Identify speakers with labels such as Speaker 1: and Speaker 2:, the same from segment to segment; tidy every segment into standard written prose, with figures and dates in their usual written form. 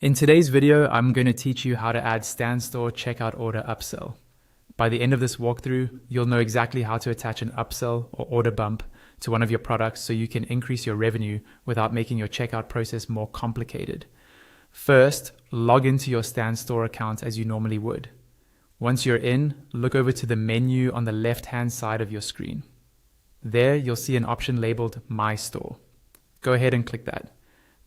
Speaker 1: In today's video, I'm going to teach you how to add stand store checkout order upsell. By the end of this walkthrough, you'll know exactly how to attach an upsell or order bump to one of your products so you can increase your revenue without making your checkout process more complicated. First, log into your stand store account as you normally would. Once you're in, look over to the menu on the left-hand side of your screen. There, you'll see an option labeled My Store. Go ahead and click that.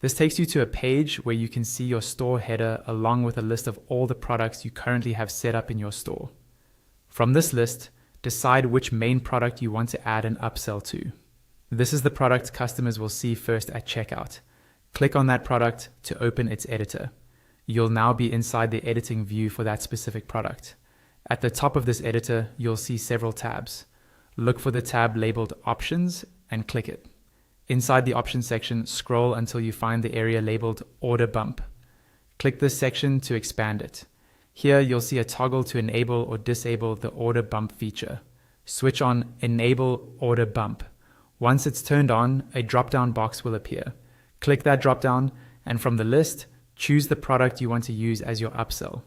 Speaker 1: This takes you to a page where you can see your store header along with a list of all the products you currently have set up in your store. From this list, decide which main product you want to add an upsell to. This is the product customers will see first at checkout. Click on that product to open its editor. You'll now be inside the editing view for that specific product. At the top of this editor, you'll see several tabs. Look for the tab labeled Options and click it. Inside the options section, scroll until you find the area labeled Order Bump. Click this section to expand it. Here you'll see a toggle to enable or disable the Order Bump feature. Switch on Enable Order Bump. Once it's turned on, a drop-down box will appear. Click that drop-down, and from the list, choose the product you want to use as your upsell.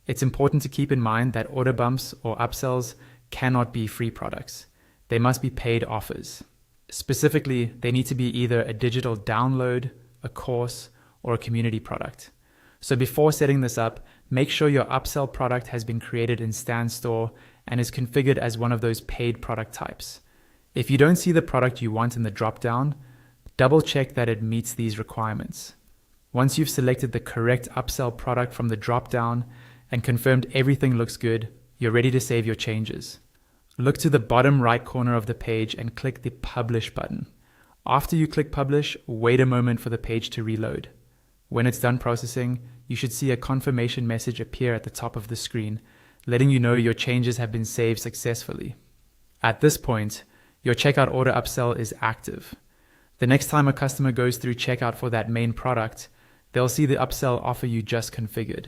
Speaker 1: It's important to keep in mind that order bumps or upsells cannot be free products. They must be paid offers. Specifically, they need to be either a digital download, a course, or a community product. So before setting this up, make sure your upsell product has been created in Stand Store and is configured as one of those paid product types. If you don't see the product you want in the dropdown, double check that it meets these requirements. Once you've selected the correct upsell product from the dropdown and confirmed everything looks good, you're ready to save your changes. Look to the bottom right corner of the page and click the Publish button. After you click Publish, wait a moment for the page to reload. When it's done processing, you should see a confirmation message appear at the top of the screen, letting you know your changes have been saved successfully. At this point, your checkout order upsell is active. The next time a customer goes through checkout for that main product, they'll see the upsell offer you just configured.